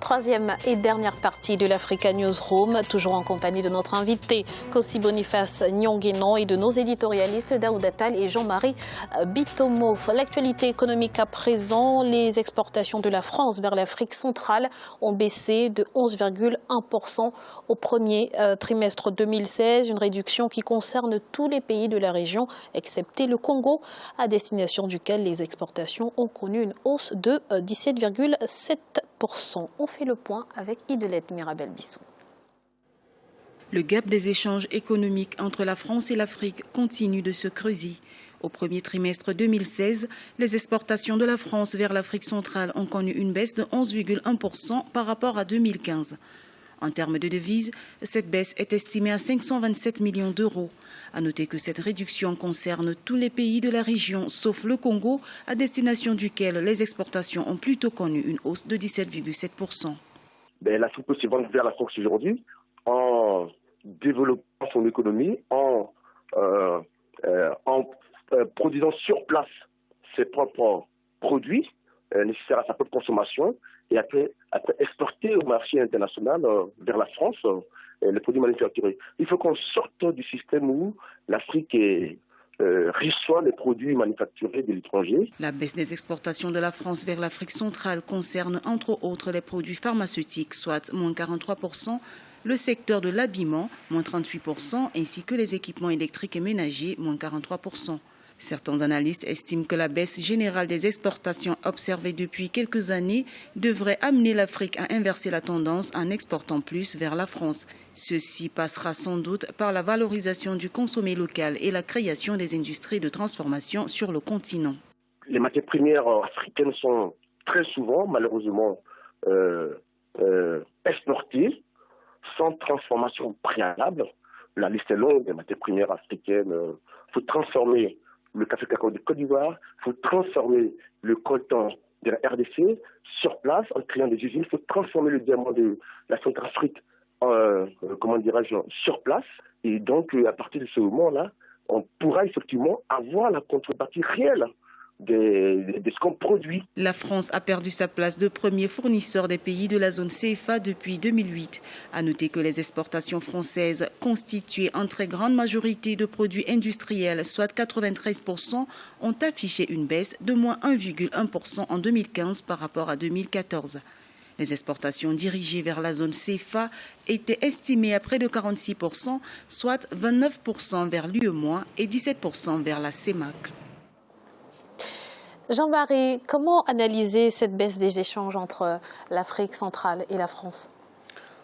troisième et dernière partie de l'Africa Newsroom, toujours en compagnie de notre invité Kossi Boniface Nyonguenon et de nos éditorialistes Daoud Attal et Jean-Marie Bitomo. L'actualité économique à présent, les exportations de la France vers l'Afrique centrale ont baissé de 11,1% au premier trimestre 2016, une réduction qui concerne tous les pays de la région, excepté le Congo, à destination duquel les exportations ont connu une hausse de 17,7%. On fait le point avec Idelette Mirabel-Bisson. Le gap des échanges économiques entre la France et l'Afrique continue de se creuser. Au premier trimestre 2016, les exportations de la France vers l'Afrique centrale ont connu une baisse de 11,1% par rapport à 2015. En termes de devises, cette baisse est estimée à 527 millions d'euros. À noter que cette réduction concerne tous les pays de la région, sauf le Congo, à destination duquel les exportations ont plutôt connu une hausse de 17,7%. L'Afrique peut se vendre vers la France aujourd'hui en développant son économie, en produisant sur place ses propres produits nécessaires à sa propre consommation et après exporter au marché international vers la France les produits manufacturés. Il faut qu'on sorte du système où l'Afrique reçoit les produits manufacturés de l'étranger. La baisse des exportations de la France vers l'Afrique centrale concerne entre autres les produits pharmaceutiques, soit moins 43%, le secteur de l'habillement, moins 38%, ainsi que les équipements électriques et ménagers, moins 43%. Certains analystes estiment que la baisse générale des exportations observée depuis quelques années devrait amener l'Afrique à inverser la tendance en exportant plus vers la France. Ceci passera sans doute par la valorisation du consommé local et la création des industries de transformation sur le continent. Les matières premières africaines sont très souvent, malheureusement, exportées sans transformation préalable. La liste est longue des matières premières africaines. Il faut transformer le café cacao de Côte d'Ivoire, il faut transformer le coton de la RDC sur place en créant des usines, il faut transformer le diamant de la Centrafrique sur place. Et donc, à partir de ce moment-là, on pourra effectivement avoir la contrepartie réelle de ce qu'on produit. La France a perdu sa place de premier fournisseur des pays de la zone CFA depuis 2008. À noter que les exportations françaises, constituées en très grande majorité de produits industriels, soit 93%, ont affiché une baisse de moins 1,1% en 2015 par rapport à 2014. Les exportations dirigées vers la zone CFA étaient estimées à près de 46%, soit 29% vers l'UEMOA et 17% vers la CEMAC. Jean-Marie, comment analyser cette baisse des échanges entre l'Afrique centrale et la France?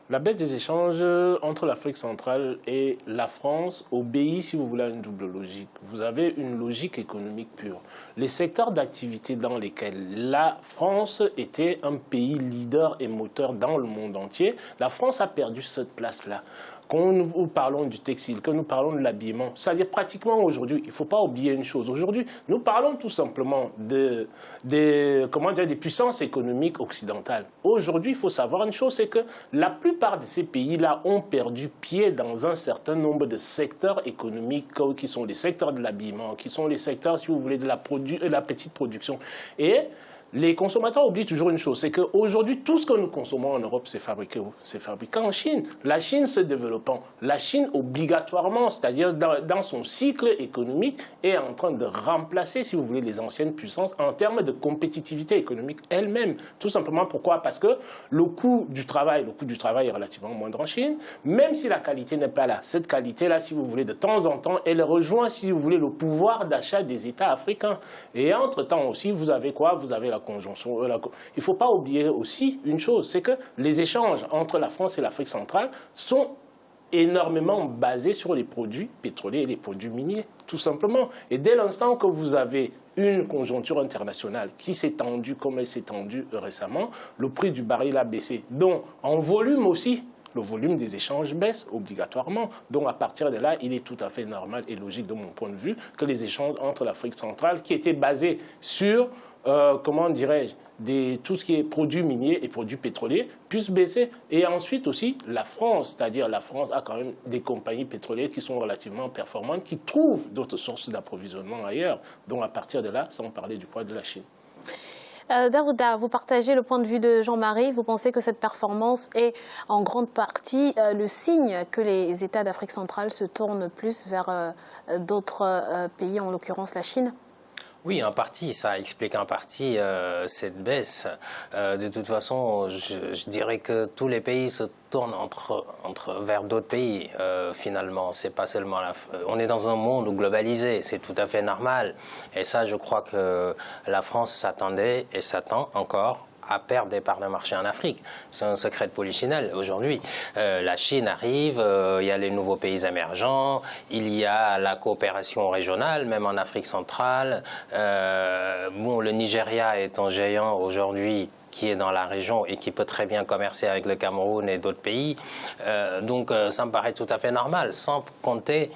La baisse des échanges entre l'Afrique centrale et la France obéit, si vous voulez, à une double logique. Vous avez une logique économique pure. Les secteurs d'activité dans lesquels la France était un pays leader et moteur dans le monde entier, la France a perdu cette place-là. Quand nous parlons du textile, quand nous parlons de l'habillement, c'est-à-dire pratiquement aujourd'hui, il ne faut pas oublier une chose. Aujourd'hui, nous parlons tout simplement des puissances économiques occidentales. Aujourd'hui, il faut savoir une chose, c'est que la plupart de ces pays-là ont perdu pied dans un certain nombre de secteurs économiques qui sont les secteurs de l'habillement, qui sont les secteurs, si vous voulez, de la petite production. Et les consommateurs oublient toujours une chose, c'est qu'aujourd'hui, tout ce que nous consommons en Europe, c'est fabriqué où? C'est fabriqué en Chine. La Chine se développant, la Chine obligatoirement, c'est-à-dire dans son cycle économique, est en train de remplacer, si vous voulez, les anciennes puissances en termes de compétitivité économique elle-même. Tout simplement, pourquoi? Parce que le coût du travail est relativement moindre en Chine, même si la qualité n'est pas là. Cette qualité-là, si vous voulez, de temps en temps, elle rejoint, si vous voulez, le pouvoir d'achat des États africains. Et entre-temps aussi, vous avez quoi? Vous avez la conjonction. Il ne faut pas oublier aussi une chose, c'est que les échanges entre la France et l'Afrique centrale sont énormément basés sur les produits pétroliers et les produits miniers, tout simplement. Et dès l'instant que vous avez une conjoncture internationale qui s'est tendue comme elle s'est tendue récemment, le prix du baril a baissé. Donc, en volume aussi, le volume des échanges baisse obligatoirement. Donc, à partir de là, il est tout à fait normal et logique, de mon point de vue, que les échanges entre l'Afrique centrale, qui étaient basés sur tout ce qui est produits miniers et produits pétroliers, puissent baisser. Et ensuite aussi, la France, c'est-à-dire la France a quand même des compagnies pétrolières qui sont relativement performantes, qui trouvent d'autres sources d'approvisionnement ailleurs. Donc à partir de là, sans parler du poids de la Chine. Daouda, vous partagez le point de vue de Jean-Marie. Vous pensez que cette performance est en grande partie le signe que les États d'Afrique centrale se tournent plus vers d'autres pays, en l'occurrence la Chine? Oui, en partie, ça explique en partie cette baisse. De toute façon, je dirais que tous les pays se tournent vers d'autres pays. Finalement, c'est pas seulement on est dans un monde globalisé, c'est tout à fait normal. Et ça, je crois que la France s'attendait et s'attend encore à perdre des parts de marché en Afrique. C'est un secret de polichinelle aujourd'hui. La Chine arrive, il y a les nouveaux pays émergents, il y a la coopération régionale, même en Afrique centrale. Le Nigeria est un géant aujourd'hui qui est dans la région et qui peut très bien commercer avec le Cameroun et d'autres pays. Donc ça me paraît tout à fait normal, sans compter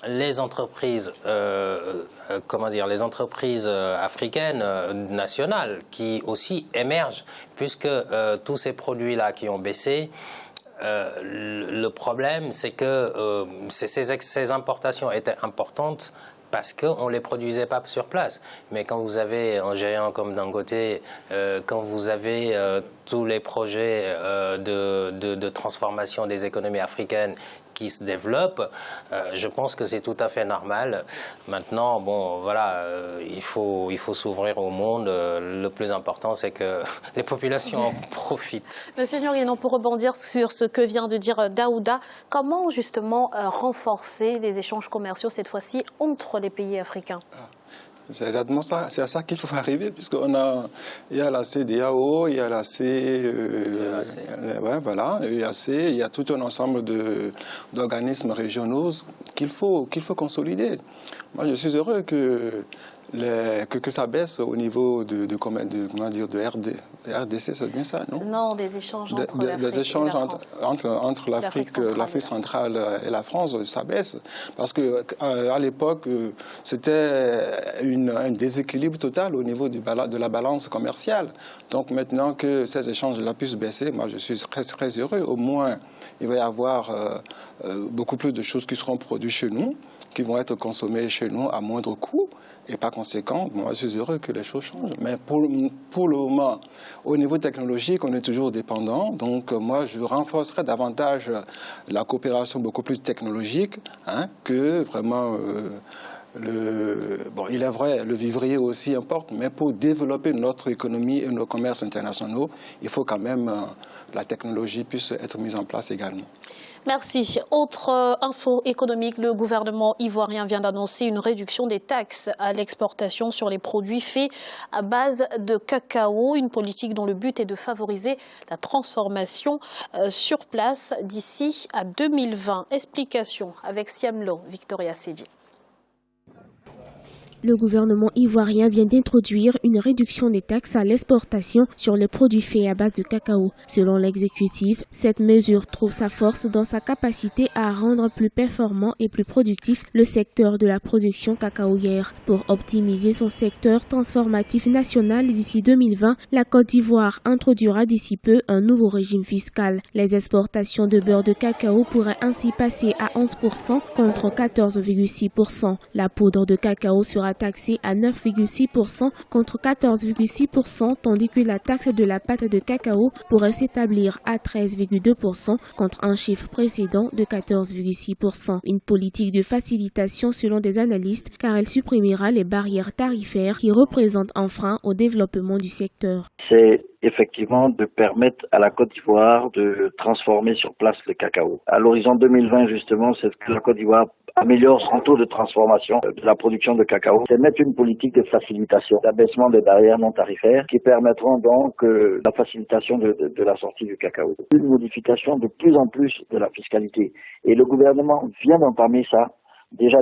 les entreprises, les entreprises africaines nationales qui aussi émergent, puisque tous ces produits-là qui ont baissé, le problème c'est que ces importations étaient importantes parce qu'on ne les produisait pas sur place. Mais quand vous avez un géant comme Dangote, quand vous avez tous les projets de transformation des économies africaines qui se développent, je pense que c'est tout à fait normal. Maintenant, il faut s'ouvrir au monde. Le plus important, c'est que les populations en profitent. Monsieur Nyonguénon, pour rebondir sur ce que vient de dire Daouda, comment justement renforcer les échanges commerciaux cette fois-ci entre les pays africains? C'est exactement ça, c'est à ça qu'il faut arriver, puisqu'il y a la CEDEAO, il y a la l'UAC, il y a tout un ensemble d'organismes régionaux qu'il faut consolider. Moi, je suis heureux que ça baisse au niveau de RDC, c'est bien ça, non? Non, des échanges entre l'Afrique des échanges et la France. entre l'Afrique centrale et la France, ça baisse. Parce qu'à l'époque, c'était un déséquilibre total au niveau de la balance commerciale. Donc maintenant que ces échanges-là puissent baisser, moi je suis très, très heureux. Au moins, il va y avoir beaucoup plus de choses qui seront produites chez nous, qui vont être consommées chez nous à moindre coût. Et par conséquent, moi, je suis heureux que les choses changent. Mais pour le moment, au niveau technologique, on est toujours dépendant. Donc, moi, je renforcerai davantage la coopération beaucoup plus technologique que vraiment... il est vrai, le vivrier aussi importe, mais pour développer notre économie et nos commerces internationaux, il faut quand même la technologie puisse être mise en place également. Merci. Autre info économique, le gouvernement ivoirien vient d'annoncer une réduction des taxes à l'exportation sur les produits faits à base de cacao, une politique dont le but est de favoriser la transformation sur place d'ici à 2020. Explication avec Siamlo, Victoria Sedi. Le gouvernement ivoirien vient d'introduire une réduction des taxes à l'exportation sur les produits faits à base de cacao. Selon l'exécutif, cette mesure trouve sa force dans sa capacité à rendre plus performant et plus productif le secteur de la production cacaoyère. Pour optimiser son secteur transformatif national d'ici 2020, la Côte d'Ivoire introduira d'ici peu un nouveau régime fiscal. Les exportations de beurre de cacao pourraient ainsi passer à 11% contre 14,6%. La poudre de cacao sera taxée à 9,6% contre 14,6%, tandis que la taxe de la pâte de cacao pourrait s'établir à 13,2% contre un chiffre précédent de 14,6%. Une politique de facilitation selon des analystes, car elle supprimera les barrières tarifaires qui représentent un frein au développement du secteur. C'est effectivement de permettre à la Côte d'Ivoire de transformer sur place le cacao. À l'horizon 2020, justement, c'est que la Côte d'Ivoire améliore son taux de transformation de la production de cacao. C'est mettre une politique de facilitation, d'abaissement des barrières non tarifaires qui permettront donc la facilitation de la sortie du cacao. Une modification de plus en plus de la fiscalité. Et le gouvernement vient d'entamer ça, déjà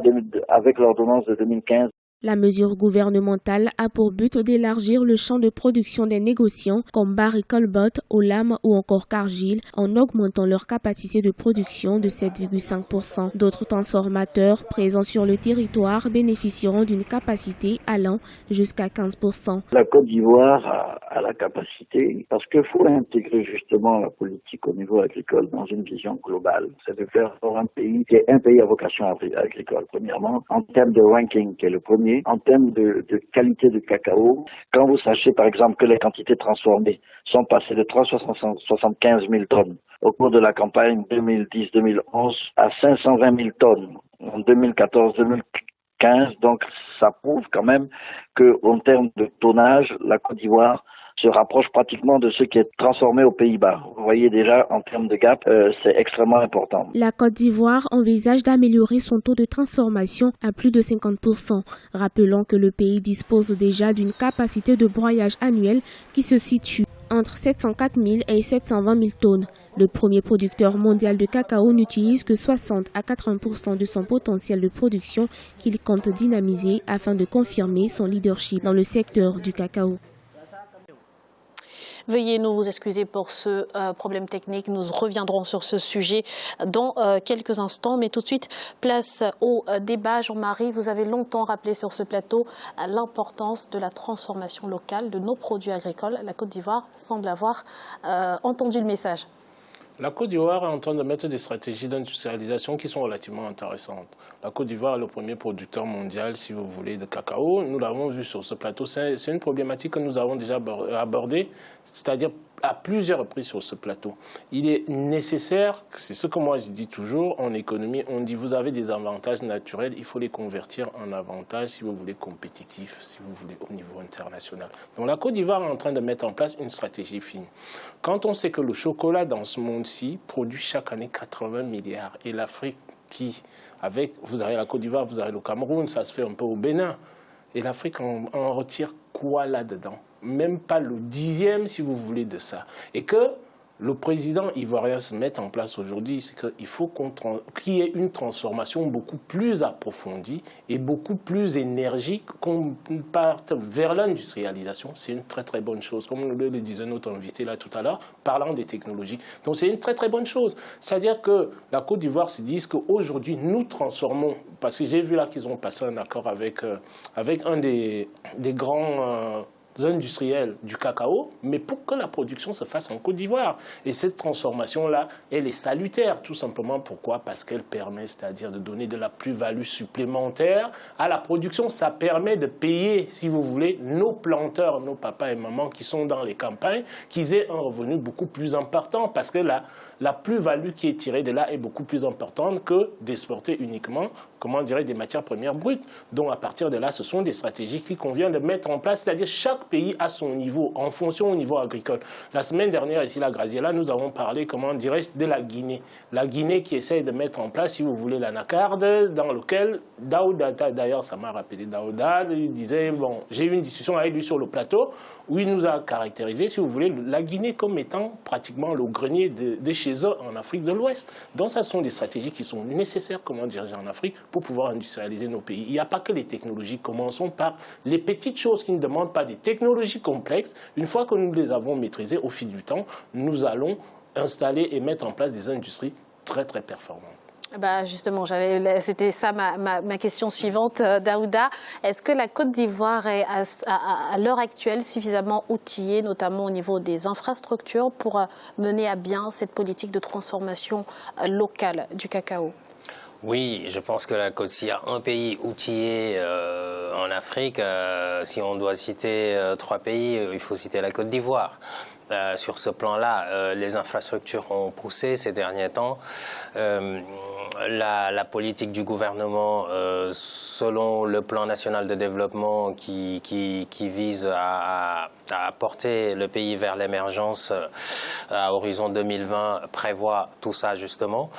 avec l'ordonnance de 2015. La mesure gouvernementale a pour but d'élargir le champ de production des négociants comme Barry Colbert, Olam ou encore Cargill en augmentant leur capacité de production de 7,5%. D'autres transformateurs présents sur le territoire bénéficieront d'une capacité allant jusqu'à 15%. La Côte d'Ivoire a la capacité, parce qu'il faut intégrer justement la politique au niveau agricole dans une vision globale. C'est de faire un pays qui est un pays à vocation agricole. Premièrement, en termes de ranking, qui est le premier données en termes de qualité de cacao. Quand vous sachez par exemple que les quantités transformées sont passées de 375 000 tonnes au cours de la campagne 2010-2011 à 520 000 tonnes en 2014-2015, donc ça prouve quand même qu'en termes de tonnage, la Côte d'Ivoire se rapproche pratiquement de ce qui est transformé aux Pays-Bas. Vous voyez déjà, en termes de gap, c'est extrêmement important. La Côte d'Ivoire envisage d'améliorer son taux de transformation à plus de 50%. Rappelons que le pays dispose déjà d'une capacité de broyage annuelle qui se situe entre 704 000 et 720 000 tonnes. Le premier producteur mondial de cacao n'utilise que 60 à 80% de son potentiel de production qu'il compte dynamiser afin de confirmer son leadership dans le secteur du cacao. Veuillez nous excuser pour ce problème technique. Nous reviendrons sur ce sujet dans quelques instants. Mais tout de suite, place au débat. Jean-Marie, vous avez longtemps rappelé sur ce plateau l'importance de la transformation locale de nos produits agricoles. La Côte d'Ivoire semble avoir entendu le message. La Côte d'Ivoire est en train de mettre des stratégies d'industrialisation qui sont relativement intéressantes. La Côte d'Ivoire est le premier producteur mondial, si vous voulez, de cacao. Nous l'avons vu sur ce plateau. C'est une problématique que nous avons déjà abordée, c'est-à-dire à plusieurs reprises sur ce plateau. Il est nécessaire, c'est ce que moi je dis toujours, en économie, on dit vous avez des avantages naturels, il faut les convertir en avantages, si vous voulez, compétitifs, si vous voulez, au niveau international. Donc la Côte d'Ivoire est en train de mettre en place une stratégie fine. Quand on sait que le chocolat dans ce monde-ci produit chaque année 80 milliards, et l'Afrique vous avez la Côte d'Ivoire, vous avez le Cameroun, ça se fait un peu au Bénin, et l'Afrique en retire quoi là-dedans? Même pas le 10e, si vous voulez, de ça. Et que le président ivoirien se mette en place aujourd'hui, c'est qu'il faut qu'il y ait une transformation beaucoup plus approfondie et beaucoup plus énergique, qu'on parte vers l'industrialisation. C'est une très très bonne chose, comme le disait notre invité là tout à l'heure, parlant des technologies. Donc c'est une très très bonne chose. C'est-à-dire que la Côte d'Ivoire se dit qu'aujourd'hui nous transformons, parce que j'ai vu là qu'ils ont passé un accord avec un des grands industriels du cacao, mais pour que la production se fasse en Côte d'Ivoire. Et cette transformation-là, elle est salutaire, tout simplement. Pourquoi? Parce qu'elle permet, c'est-à-dire de donner de la plus-value supplémentaire à la production. Ça permet de payer, si vous voulez, nos planteurs, nos papas et mamans qui sont dans les campagnes, qu'ils aient un revenu beaucoup plus important, parce que la plus-value qui est tirée de là est beaucoup plus importante que d'exporter uniquement, comment dirais, des matières premières brutes. Donc à partir de là, ce sont des stratégies qu'il convient de mettre en place, c'est-à-dire chaque pays à son niveau, en fonction au niveau agricole. La semaine dernière, ici, à Graziella, nous avons parlé, comment dirais-je, de la Guinée. La Guinée qui essaye de mettre en place, si vous voulez, l'anacarde, dans lequel Daouda, d'ailleurs, ça m'a rappelé Daouda, il disait, bon, j'ai eu une discussion avec lui sur le plateau, où il nous a caractérisé, si vous voulez, la Guinée comme étant pratiquement le grenier de chez eux en Afrique de l'Ouest. Donc, ce sont des stratégies qui sont nécessaires, comment dirais-je, en Afrique, pour pouvoir industrialiser nos pays. Il n'y a pas que les technologies. Commençons par les petites choses qui ne demandent pas des technologies complexes. Une fois que nous les avons maîtrisées au fil du temps, nous allons installer et mettre en place des industries très, très performantes. Bah justement, c'était ça ma question suivante, Daouda. Est-ce que la Côte d'Ivoire est à l'heure actuelle suffisamment outillée, notamment au niveau des infrastructures, pour mener à bien cette politique de transformation locale du cacao? Oui, je pense que s'il y a un pays outillé en Afrique, si on doit citer 3 pays, il faut citer la Côte d'Ivoire. Sur ce plan-là, les infrastructures ont poussé ces derniers temps. La politique du gouvernement, selon le plan national de développement qui vise à porter le pays vers l'émergence à horizon 2020, prévoit tout ça justement.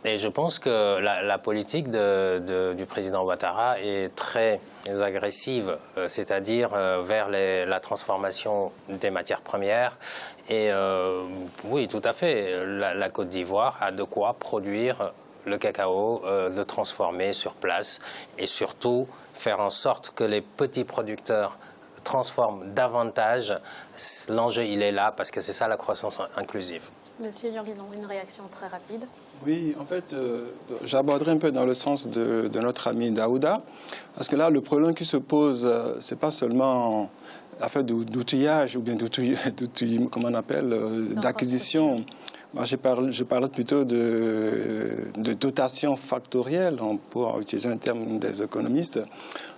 Et je pense que la politique du président Ouattara est très agressive, c'est-à-dire vers la transformation des matières premières. Et oui, tout à fait, la Côte d'Ivoire a de quoi produire le cacao, le transformer sur place et surtout faire en sorte que les petits producteurs transforment davantage. L'enjeu, il est là parce que c'est ça la croissance inclusive. Monsieur Nyonguinon, une réaction très rapide. Oui, en fait, j'aborderai un peu dans le sens de notre ami Daouda, parce que là, le problème qui se pose, c'est pas seulement l'affaire d'outillage ou bien d'outillage, comment on appelle, d'acquisition Moi, je parle plutôt de dotation factorielle, pour utiliser un terme des économistes.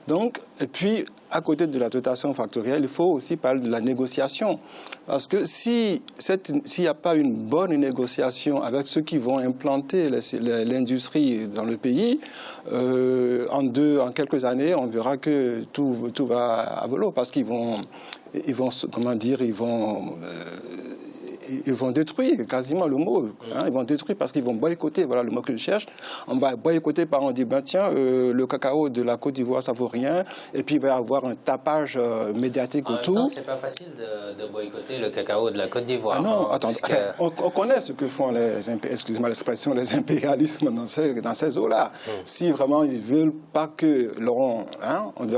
Donc, et puis, à côté de la dotation factorielle, il faut aussi parler de la négociation. Parce que s'il n'y a pas une bonne négociation avec ceux qui vont implanter l'industrie dans le pays, en quelques années, on verra que tout va à volo, parce qu'ils vont détruire, quasiment le mot. Hein, ils vont détruire parce qu'ils vont boycotter, voilà le mot que je cherche. On va boycotter par on dit, ben tiens, le cacao de la Côte d'Ivoire, ça vaut rien. Et puis il va y avoir un tapage médiatique autour. En même temps, c'est pas facile de boycotter le cacao de la Côte d'Ivoire. Ah non, attends, on connaît ce que font excusez-moi l'expression, les impérialismes dans ces eaux-là. Si vraiment ils veulent pas que on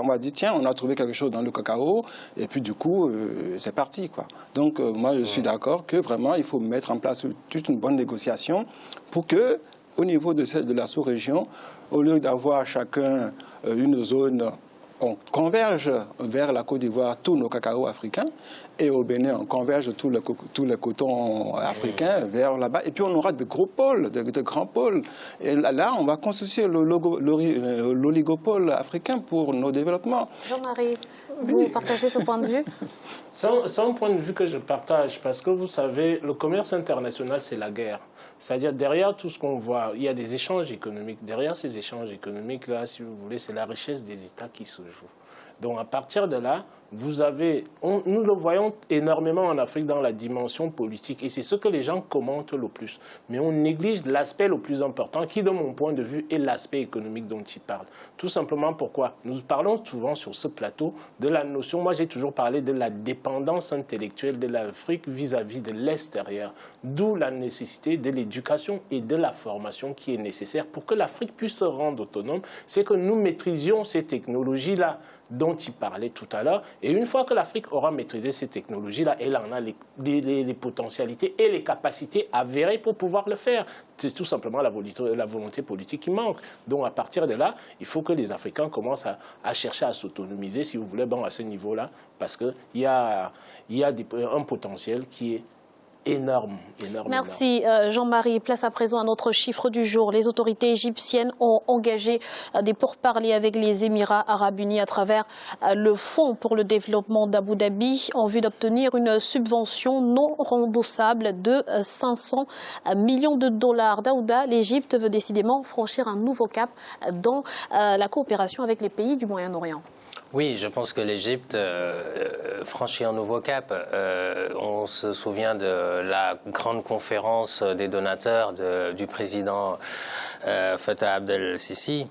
va dire, tiens, on a trouvé quelque chose dans le cacao, et puis du coup, c'est parti, quoi. Donc moi, je suis d'accord que vraiment, il faut mettre en place toute une bonne négociation pour que, au niveau de la sous-région, au lieu d'avoir chacun une zone, on converge vers la Côte d'Ivoire tous nos cacaos africains, et au Bénin, on converge tous les cotons africains vers là-bas. Et puis, on aura de gros pôles, de grands pôles. Et là, on va constituer l'oligopole africain pour nos développements. Jean-Marie, vous partagez ce point de vue? C'est un point de vue que je partage, parce que vous savez, le commerce international, c'est la guerre. C'est-à-dire, derrière tout ce qu'on voit, il y a des échanges économiques. Derrière ces échanges économiques-là, si vous voulez, c'est la richesse des États qui se joue. Donc, à partir de là, nous le voyons énormément en Afrique dans la dimension politique. Et c'est ce que les gens commentent le plus. Mais on néglige l'aspect le plus important, qui, de mon point de vue, est l'aspect économique dont ils parlent. Tout simplement pourquoi? Nous parlons souvent sur ce plateau de la notion, moi j'ai toujours parlé de la dépendance intellectuelle de l'Afrique vis-à-vis de l'extérieur. D'où la nécessité de l'éducation et de la formation qui est nécessaire pour que l'Afrique puisse se rendre autonome. C'est que nous maîtrisions ces technologies-là dont il parlait tout à l'heure. Et une fois que l'Afrique aura maîtrisé ces technologies-là, elle en a les potentialités et les capacités avérées pour pouvoir le faire. C'est tout simplement la volonté politique qui manque. Donc à partir de là, il faut que les Africains commencent à chercher à s'autonomiser, si vous voulez, à ce niveau-là, parce qu'il y a un potentiel qui est énorme. Merci Jean-Marie. Place à présent à notre chiffre du jour. Les autorités égyptiennes ont engagé des pourparlers avec les Émirats arabes unis à travers le Fonds pour le développement d'Abu Dhabi en vue d'obtenir une subvention non remboursable de 500 millions de dollars. Daouda, l'Égypte veut décidément franchir un nouveau cap dans la coopération avec les pays du Moyen-Orient. Oui, je pense que l'Égypte franchit un nouveau cap. On se souvient de la grande conférence des donateurs du président Fattah Abdel-Sisi.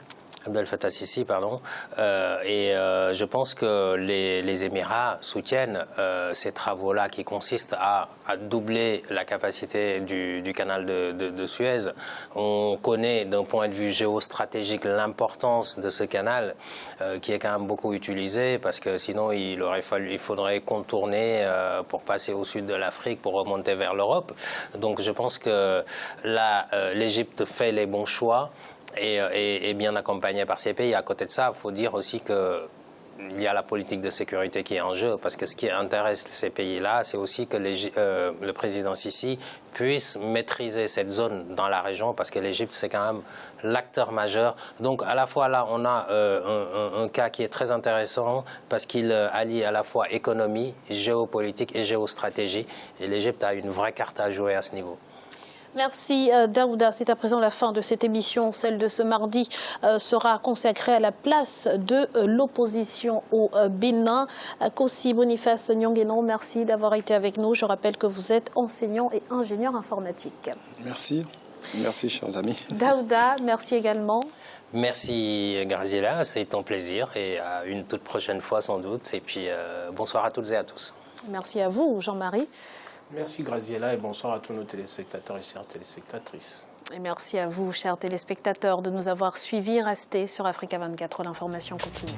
Abdel Fattah Sisi, pardon. Je pense que les Émirats soutiennent ces travaux-là qui consistent à doubler la capacité du canal de Suez. On connaît d'un point de vue géostratégique l'importance de ce canal qui est quand même beaucoup utilisé parce que sinon il faudrait contourner pour passer au sud de l'Afrique pour remonter vers l'Europe. Donc je pense que là, l'Égypte fait les bons choix. Et bien accompagné par ces pays. À côté de ça, il faut dire aussi qu'il y a la politique de sécurité qui est en jeu, parce que ce qui intéresse ces pays-là, c'est aussi que le président Sisi puisse maîtriser cette zone dans la région, parce que l'Égypte, c'est quand même l'acteur majeur. Donc, à la fois, là, on a un cas qui est très intéressant, parce qu'il allie à la fois économie, géopolitique et géostratégie. Et l'Égypte a une vraie carte à jouer à ce niveau. Merci Daouda. C'est à présent la fin de cette émission. Celle de ce mardi sera consacrée à la place de l'opposition au Bénin. Kossi Boniface Nyongueno, merci d'avoir été avec nous. Je rappelle que vous êtes enseignant et ingénieur informatique. Merci. Merci, chers amis. Daouda, merci également. Merci Graziella, c'est un plaisir et à une toute prochaine fois sans doute. Et puis bonsoir à toutes et à tous. Merci à vous, Jean-Marie. Merci Graziella et bonsoir à tous nos téléspectateurs et chères téléspectatrices. Et merci à vous, chers téléspectateurs, de nous avoir suivis. Restez sur Africa 24, l'information continue.